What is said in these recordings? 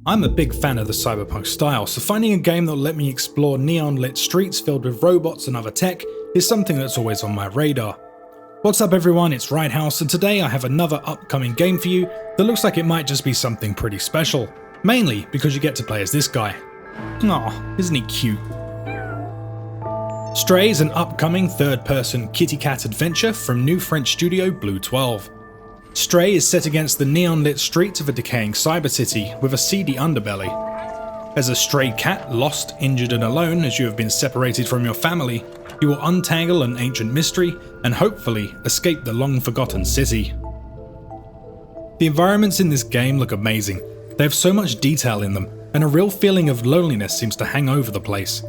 I'm a big fan of the cyberpunk style, so finding a game that'll let me explore neon-lit streets filled with robots and other tech is something that's always on my radar. What's up everyone, it's Ridehouse, and today I have another upcoming game for you that looks like it might just be something pretty special. Mainly because you get to play as this guy. Aw, isn't he cute? Stray is an upcoming third-person kitty cat adventure from new French studio Blue 12. Stray is set against the neon-lit streets of a decaying cybercity with a seedy underbelly. As a stray cat, lost, injured and alone as you have been separated from your family, you will untangle an ancient mystery and hopefully escape the long-forgotten city. The environments in this game look amazing. They have so much detail in them, and a real feeling of loneliness seems to hang over the place.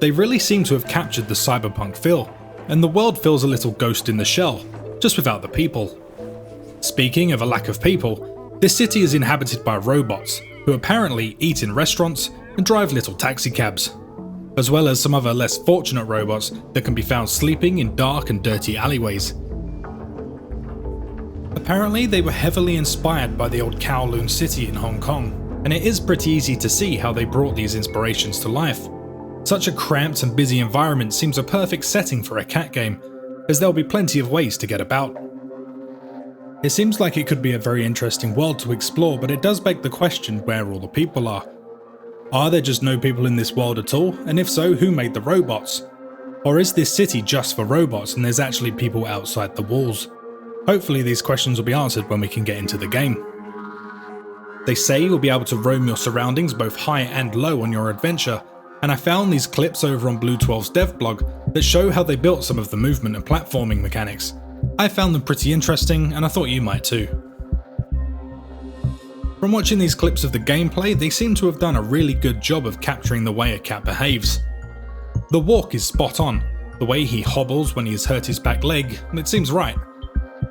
They really seem to have captured the cyberpunk feel, and the world feels a little Ghost in the Shell, just without the people. Speaking of a lack of people, this city is inhabited by robots, who apparently eat in restaurants and drive little taxi cabs, as well as some other less fortunate robots that can be found sleeping in dark and dirty alleyways. Apparently they were heavily inspired by the old Kowloon city in Hong Kong, and it is pretty easy to see how they brought these inspirations to life. Such a cramped and busy environment seems a perfect setting for a cat game, as there'll be plenty of ways to get about. It seems like it could be a very interesting world to explore, but it does beg the question where all the people are. Are there just no people in this world at all, and if so, who made the robots? Or is this city just for robots and there's actually people outside the walls? Hopefully these questions will be answered when we can get into the game. They say you'll be able to roam your surroundings both high and low on your adventure, and I found these clips over on Blue 12's dev blog that show how they built some of the movement and platforming mechanics. I found them pretty interesting, and I thought you might too. From watching these clips of the gameplay, they seem to have done a really good job of capturing the way a cat behaves. The walk is spot on, the way he hobbles when he has hurt his back leg, it seems right.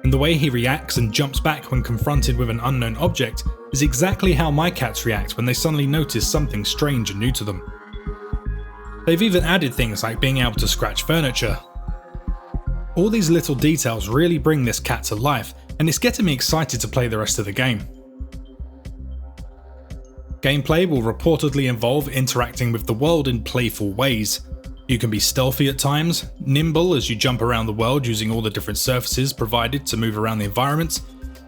And the way he reacts and jumps back when confronted with an unknown object is exactly how my cats react when they suddenly notice something strange and new to them. They've even added things like being able to scratch furniture. All these little details really bring this cat to life, and it's getting me excited to play the rest of the game. Gameplay will reportedly involve interacting with the world in playful ways. You can be stealthy at times, nimble as you jump around the world using all the different surfaces provided to move around the environment,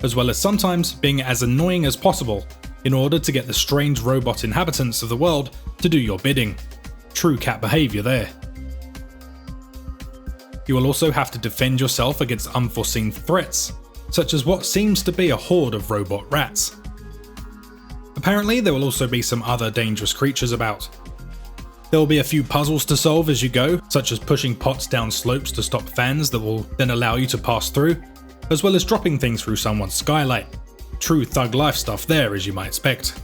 as well as sometimes being as annoying as possible in order to get the strange robot inhabitants of the world to do your bidding. True cat behaviour there. You will also have to defend yourself against unforeseen threats, such as what seems to be a horde of robot rats. Apparently there will also be some other dangerous creatures about. There will be a few puzzles to solve as you go, such as pushing pots down slopes to stop fans that will then allow you to pass through, as well as dropping things through someone's skylight. True thug life stuff there, as you might expect.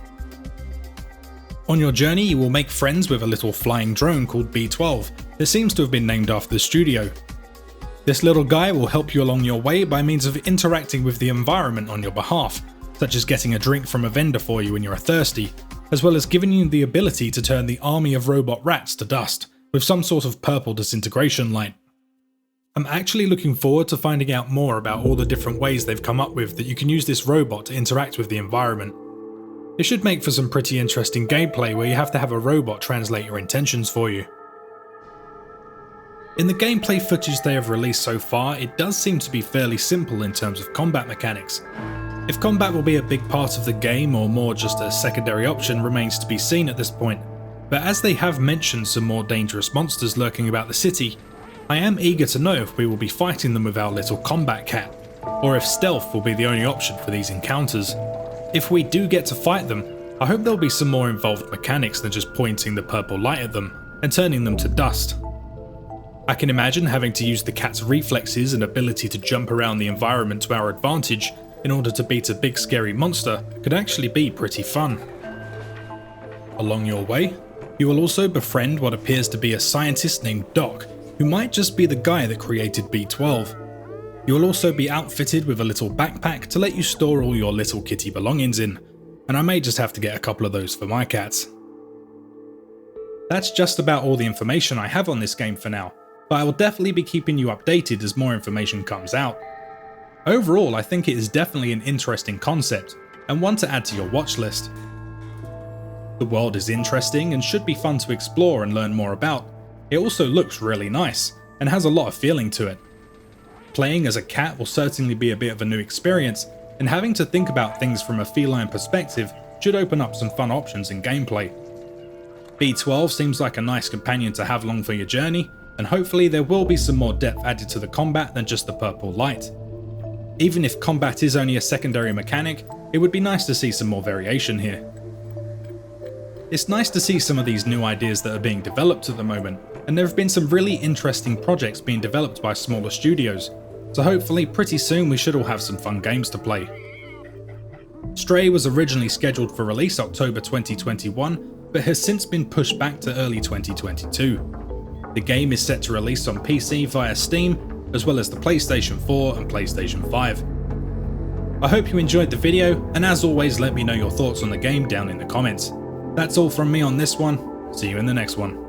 On your journey you will make friends with a little flying drone called B12 that seems to have been named after the studio. This little guy will help you along your way by means of interacting with the environment on your behalf, such as getting a drink from a vendor for you when you are thirsty, as well as giving you the ability to turn the army of robot rats to dust with some sort of purple disintegration light. I'm actually looking forward to finding out more about all the different ways they've come up with that you can use this robot to interact with the environment. It should make for some pretty interesting gameplay where you have to have a robot translate your intentions for you. In the gameplay footage they have released so far, it does seem to be fairly simple in terms of combat mechanics. If combat will be a big part of the game or more just a secondary option remains to be seen at this point, but as they have mentioned some more dangerous monsters lurking about the city, I am eager to know if we will be fighting them with our little combat cat, or if stealth will be the only option for these encounters. If we do get to fight them, I hope there'll be some more involved mechanics than just pointing the purple light at them and turning them to dust. I can imagine having to use the cat's reflexes and ability to jump around the environment to our advantage in order to beat a big scary monster could actually be pretty fun. Along your way, you will also befriend what appears to be a scientist named Doc, who might just be the guy that created B12. You will also be outfitted with a little backpack to let you store all your little kitty belongings in, and I may just have to get a couple of those for my cats. That's just about all the information I have on this game for now, but I will definitely be keeping you updated as more information comes out. Overall, I think it is definitely an interesting concept, and one to add to your watch list. The world is interesting and should be fun to explore and learn more about. It also looks really nice, and has a lot of feeling to it. Playing as a cat will certainly be a bit of a new experience, and having to think about things from a feline perspective should open up some fun options in gameplay. B12 seems like a nice companion to have along for your journey, and hopefully there will be some more depth added to the combat than just the purple light. Even if combat is only a secondary mechanic, it would be nice to see some more variation here. It's nice to see some of these new ideas that are being developed at the moment, and there have been some really interesting projects being developed by smaller studios, so hopefully pretty soon we should all have some fun games to play. Stray was originally scheduled for release October 2021, but has since been pushed back to early 2022. The game is set to release on PC via Steam, as well as the PlayStation 4 and PlayStation 5. I hope you enjoyed the video, and as always let me know your thoughts on the game down in the comments. That's all from me on this one. See you in the next one.